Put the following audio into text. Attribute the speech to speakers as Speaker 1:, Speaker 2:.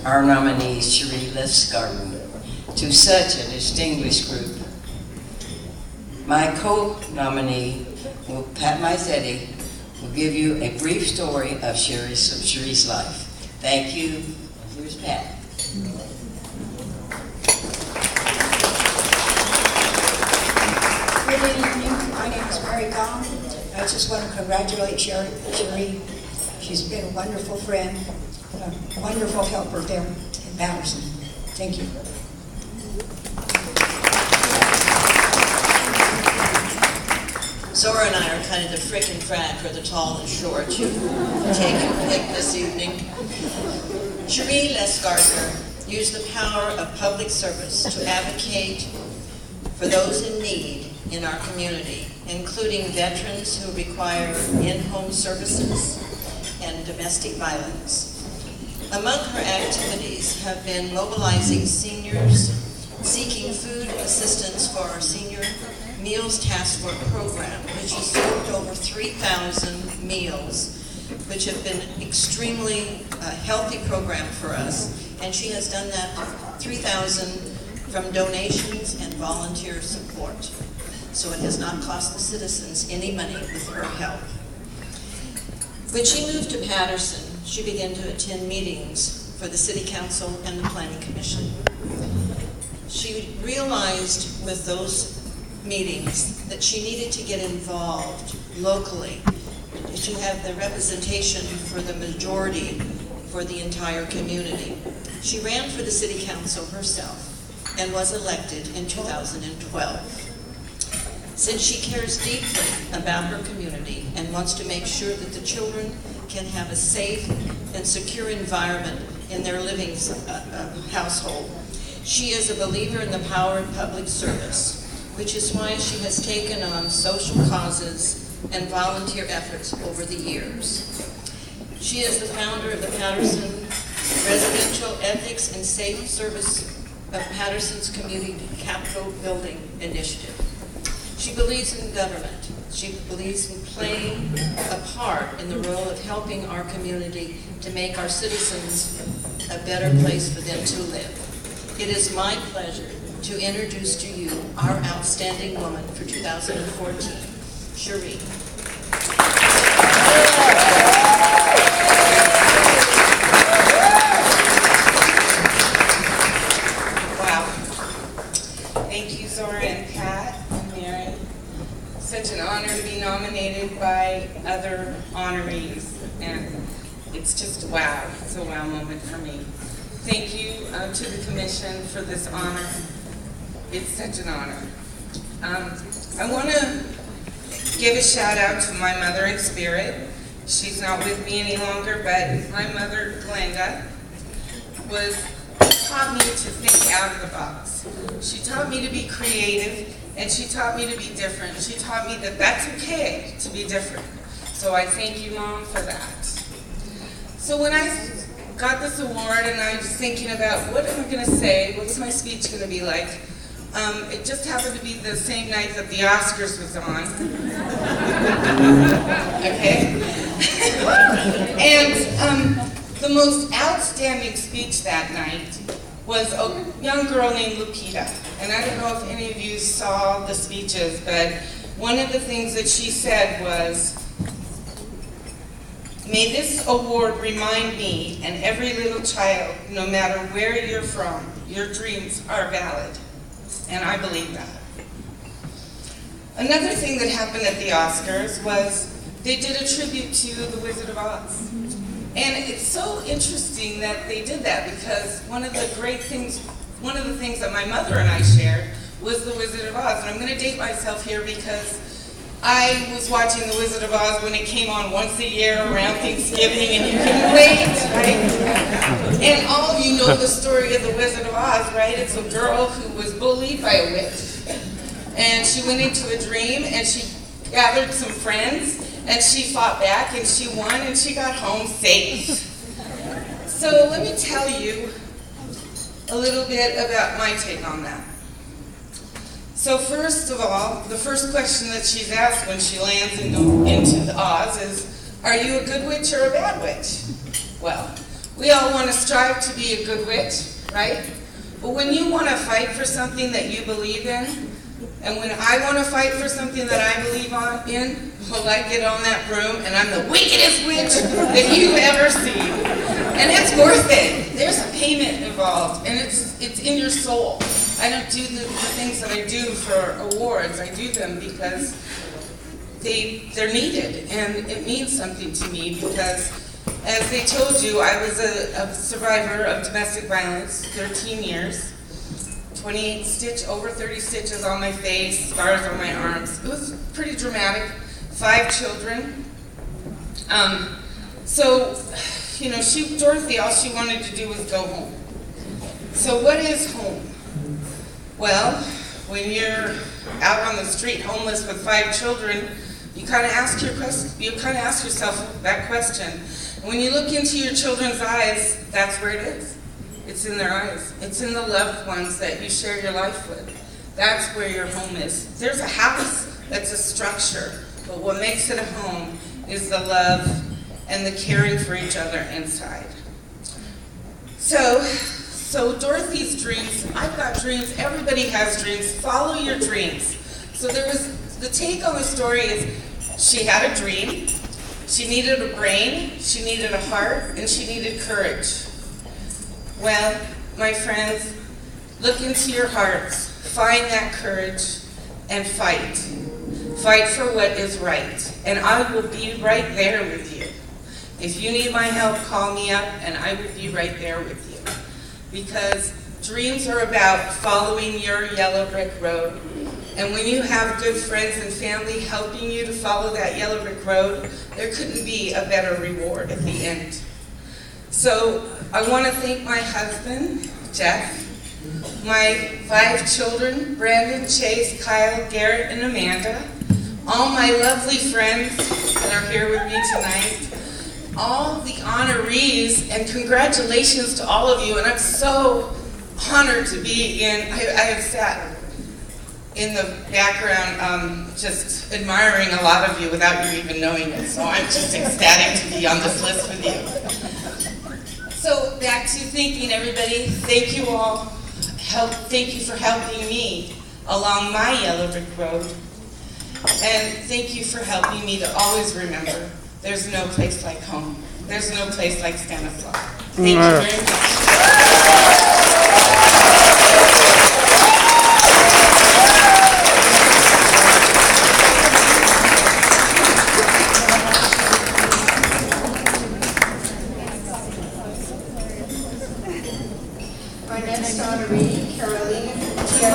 Speaker 1: our nominee, Sheree Lustgarten, to such a distinguished group. My co-nominee, Pat Mazzetti, will give you a brief story of Sheree's life. Thank you. Here's Pat.
Speaker 2: Good evening. My name is Mary Gong. I just want to congratulate Sheree. She's been a wonderful friend, a wonderful helper there in Patterson. Thank you.
Speaker 3: Zora and I are kind of the frick and frack, or the tall and short. You take your pick this evening. Sheree Lustgarten used the power of public service to advocate for those in need in our community, including veterans who require in-home services and domestic violence. Among her activities have been mobilizing seniors, seeking food assistance for our senior Meals Task Force program, which has served over 3,000 meals, which have been extremely healthy program for us. And she has done that 3,000 from donations and volunteer support. So it has not cost the citizens any money with her help. When she moved to Patterson, she began to attend meetings for the City Council and the Planning Commission. She realized with those meetings that she needed to get involved locally to have the representation for the majority for the entire community. She ran for the City Council herself and was elected in 2012. Since she cares deeply about her community and wants to make sure that the children can have a safe and secure environment in their living household, she is a believer in the power of public service, which is why she has taken on social causes and volunteer efforts over the years. She is the founder of the Patterson Residential Ethics and Safe Service of Patterson's Community Capitol Building Initiative. She believes in government. She believes in playing a part in the role of helping our community to make our citizens a better place for them to live. It is my pleasure to introduce to you our outstanding woman for 2014, Sheree.
Speaker 4: Wow. Thank you, Zora and Pat and Mary. Such an honor to be nominated by other honorees, and it's just wow. It's a wow moment for me. Thank you to the commission for this honor. It's such an honor. I want to give a shout out to my mother in spirit. She's not with me any longer, but my mother, Glenda, taught me to think out of the box. She taught me to be creative, and she taught me to be different. She taught me that that's okay to be different. So I thank you, Mom, for that. So when I got this award and I was thinking about what am I going to say, what's my speech going to be like, it just happened to be the same night that the Oscars was on. Okay? And the most outstanding speech that night was a young girl named Lupita. And I don't know if any of you saw the speeches, but one of the things that she said was, "May this award remind me and every little child, no matter where you're from, your dreams are valid." And I believe that. Another thing that happened at the Oscars was they did a tribute to The Wizard of Oz. And it's so interesting that they did that because one of the things that my mother and I shared was The Wizard of Oz. And I'm going to date myself here because I was watching The Wizard of Oz when it came on once a year around Thanksgiving, and you couldn't wait, right? And all of you know the story of The Wizard of Oz, right? It's a girl who was bullied by a witch, and she went into a dream, and she gathered some friends, and she fought back, and she won, and she got home safe. So let me tell you a little bit about my take on that. So first of all, the first question that she's asked when she lands into Oz is, are you a good witch or a bad witch? Well, We all want to strive to be a good witch, right? But when you want to fight for something that you believe in, and when I want to fight for something that I believe in, well, I get on that broom and I'm the wickedest witch that you've ever seen. And it's worth it. There's a payment involved, and it's in your soul. I don't do the things that I do for awards. I do them because they're needed, and it means something to me because, as they told you, I was a survivor of domestic violence, 13 years, 28 over 30 stitches on my face, scars on my arms. It was pretty dramatic. 5 children. So, you know, Dorothy, all she wanted to do was go home. So what is home? Well, when you're out on the street homeless with 5 children, you kind of ask yourself that question. And when you look into your children's eyes, that's where it is. It's in their eyes. It's in the loved ones that you share your life with. That's where your home is. There's a house that's a structure, but what makes it a home is the love and the caring for each other inside. So Dorothy's dreams, I've got dreams, everybody has dreams, follow your dreams. So the take on the story is she had a dream, she needed a brain, she needed a heart, and she needed courage. Well, my friends, look into your hearts, find that courage, and fight. Fight for what is right, and I will be right there with you. If you need my help, call me up, and I will be right there with you. Because dreams are about following your yellow brick road. And when you have good friends and family helping you to follow that yellow brick road, there couldn't be a better reward at the end. So I want to thank my husband, Jeff, my 5 children, Brandon, Chase, Kyle, Garrett, and Amanda, all my lovely friends that are here with me tonight, all the honorees, and congratulations to all of you. And I'm so honored to be I have sat in the background just admiring a lot of you without you even knowing it. So I'm just ecstatic to be on this list with you. So back to thanking everybody. Thank you all. Thank you for helping me along my yellow brick road. And thank you for helping me to always remember there's no place like home. There's no place like Stanislaus. Thank you very much.
Speaker 2: Our next honoree, Carol